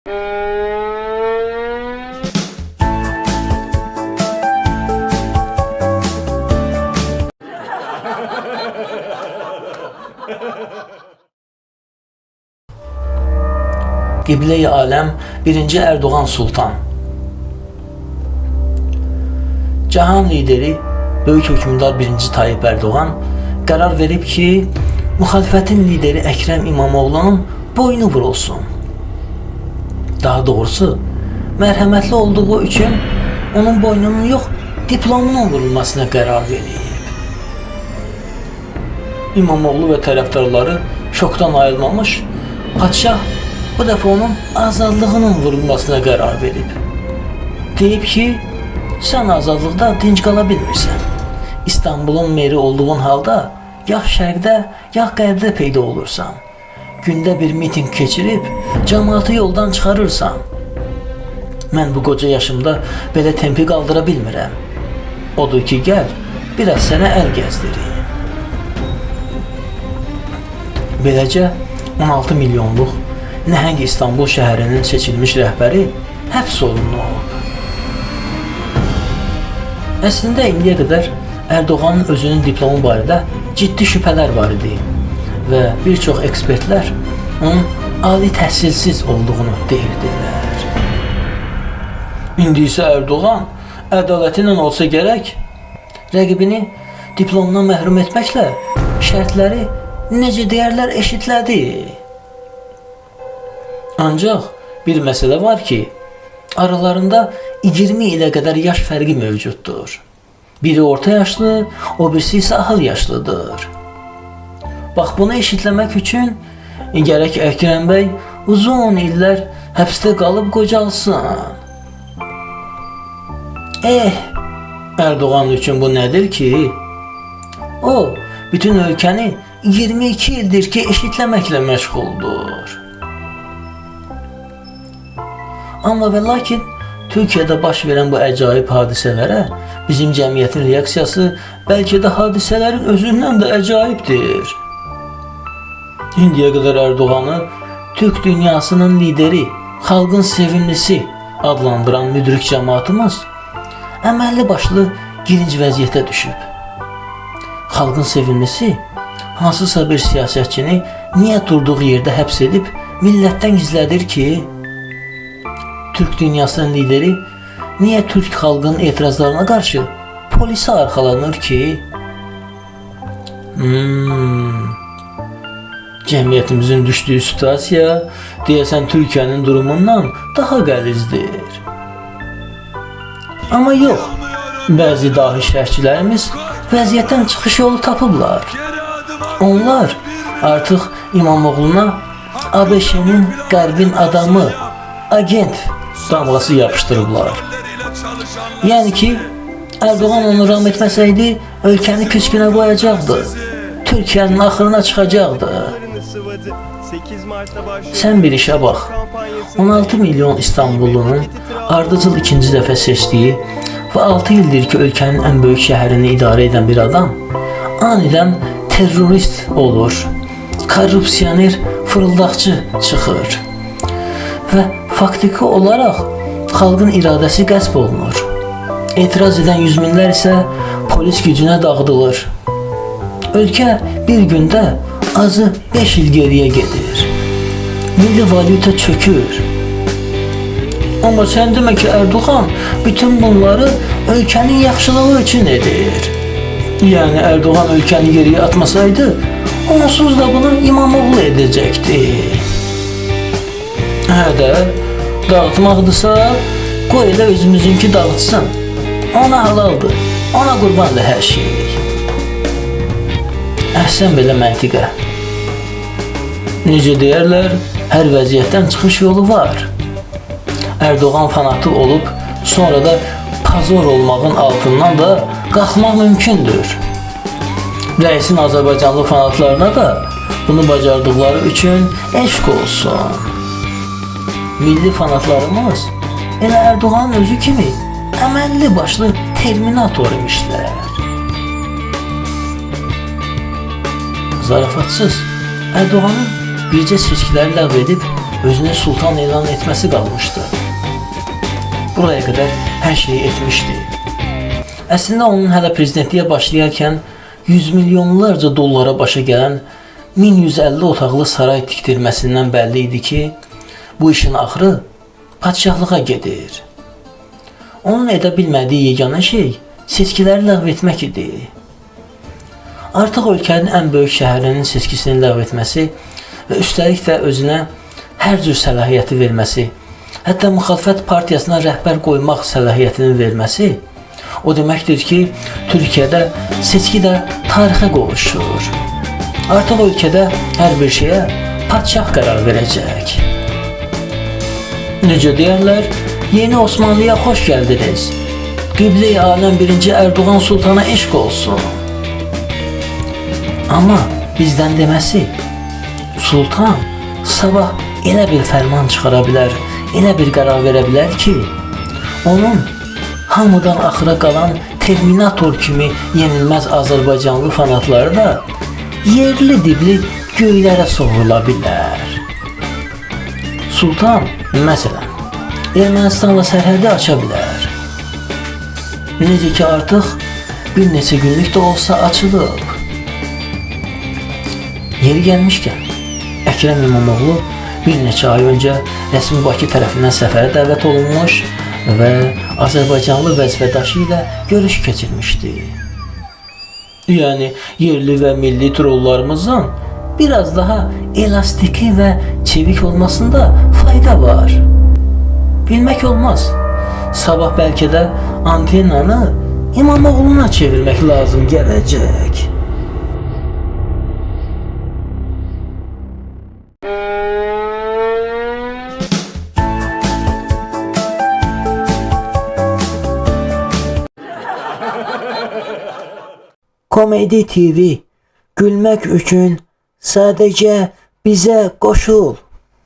Qiblə-i aləm 1. Erdoğan Sultan. Cahan lideri, böyük hökümdar 1. Tayyip Erdoğan qərar verib ki, müxalifətin lideri Əkrəm İmamoğlu'nun boynu vurulsun. Daha doğrusu, mərhəmətli olduğu üçün onun boynunun yox, diplomunun vurulmasına qərar verib. İmamoğlu və tərəfdarları şokdan ayılmamış, padşah bu dəfə onun azadlığının vurulmasına qərar verib. Deyib ki, sən azadlıqda dinc qala bilmirsən. İstanbul'un meri olduğun halda ya şərqdə, ya qərbdə peyda olursan. Gündə bir miting keçirib, cəmaatı yoldan çıxarırsan. Mən bu qoca yaşımda belə tempi qaldıra bilmirəm. Odur ki, gəl, biraz sənə əl gəzdirim. Beləcə, 16 milyonluq nəhəng İstanbul şəhərinin seçilmiş rəhbəri həbs olunub. Əslində indiyə qədər Erdoğan'ın özünün diplomu barədə ciddi şübhələr var idi və bir çox ekspertlər onun ali təhsilsiz olduğunu deyirdilər. İndi isə Erdoğan ədalətlə olsa gərək rəqibini diplomdan məhrum etməklə şərtləri necə deyərlər eşitlədi. Ancaq bir məsələ var ki, aralarında 20 ilə qədər yaş fərqi mövcuddur. Biri orta yaşlı, o birisi isə ahıl yaşlıdır. Bax, bunu eşitləmək üçün gərək Əkrəm bəy uzun illər həbsdə qalıb qocalsın. Erdoğan üçün bu nədir ki? O, bütün ölkəni 22 ildir ki, eşitləməklə məşğuldur. Amma və lakin Türkiyədə baş verən bu əcaib hadisələrə bizim cəmiyyətin reaksiyası bəlkə də hadisələrin özündən də əcaibdir. İndiyə qədər Erdoğan'ı Türk dünyasının lideri, xalqın sevimlisi adlandıran müdrik cəmaatımız əməlli başlı girinc vəziyyətə düşüb. Xalqın sevimlisi hansısa bir siyasətçini niyə durduğu yerdə həbs edib millətdən gizlədir ki, Türk dünyasının lideri niyə Türk xalqının etirazlarına qarşı polisə arxalanır ki? Cəmiyyətimizin düşdüyü situasiya deyəsən Türkiyənin durumundan daha qəlizdir. Amma yox, bəzi dahi şərhçilərimiz vəziyyətdən çıxış yolu tapıblar. Onlar artıq İmamoğlu'na ABŞ-nin qərbin adamı, agent damğası yapışdırıblar. Yəni ki, Erdoğan onu ram etməsəydi, ölkəni küskünə qoyacaqdı. Türkiyənin axırına çıxacaqdı. Sən bir işə bax. 16 milyon İstanbullunun ardıcıl ikinci dəfə seçdiyi və 6 ildir ki, ölkənin ən böyük şəhərini idarə edən bir adam anidən terrorist olur, korrupsioner, fırıldaqçı çıxır və faktiki olaraq xalqın iradəsi qəsb olunur. Etiraz edən yüz minlər isə polis gücünə dağıdılır. Ölkə bir gündə azı 5 il geriyə gedir. Milli valyuta çökür. Amma sən demə ki, Erdoğan bütün bunları ölkənin yaxşılığı üçün edir. Yəni Erdoğan ölkəni geriyə atmasaydı, onsuz da bunu İmamoğlu edəcəkdi. Də, dağıtmaqdırsa, qoy elə özümüzünki dağıtsın. Ona halaldır, ona qurbandır hər şey. Əhsən belə məntiqə. Necə deyərlər, hər vəziyyətdən çıxış yolu var. Erdoğan fanatı olub, sonra da pazor olmağın altından da qalxmaq mümkündür. Rəisin Azərbaycanlı fanatlarına da bunu bacardıqları üçün eşq olsun. Milli fanatlarımız elə Erdoğan'ın özü kimi əməlli başlı terminator imişlər. Zarafatsız Erdoğan'ın bircə seçkiləri ləğv edib özünü sultan elan etmesi qalmışdı. Buraya qədər hər şeyi etmişdi. Əslində onun hələ prezidentliyə başlayarkən 100 milyonlarca dollara başa gələn 1150 otaqlı saray tikdirməsindən bəlli idi ki, bu işin axırı padişahlığa gedir. Onun edə bilmədiyi yeganə şey seçkiləri ləğv etmək idi. Artıq ölkənin ən böyük şəhərinin seçkisini ləğv etməsi və üstəlik də özünə hər cür səlahiyyəti verməsi, hətta müxalifət partiyasına rəhbər qoymaq səlahiyyətini verməsi o deməkdir ki, Türkiyədə seçki də tarixə qovuşur. Artıq ölkədə hər bir şeyə padişah qərar verəcək. Necə deyərlər, yeni Osmanlıya xoş gəldiniz. Qiblə-i aləm 1. Erdoğan Sultana eşq olsun. Amma bizdən deməsi, Sultan sabah elə bir fərman çıxara bilər, elə bir qərar verə bilər ki, onun hamıdan axıra qalan Terminator kimi yenilməz Azərbaycanlı fanatları da yerli dibli göylərə sovrula bilər. Sultan, məsələn, Ermənistanla sərhədi aça bilər. Necə ki artıq bir neçə günlük də olsa açılıb. Yeri gəlmişkən, Əkrəm İmamoğlu bir neçə ay öncə rəsmi Bakı tərəfindən səfərə dəvət olunmuş və Azərbaycanlı vəzifədaşı ilə görüş keçirmişdi. Yəni, yerli və milli trollarımızdan biraz daha elastiki və çevik olmasında fayda var. Bilmək olmaz. Sabah bəlkə də antennanı İmamoğlu'na çevirmək lazım gələcək. Komedi TV, gülmək üçün sadəcə bizə qoşul.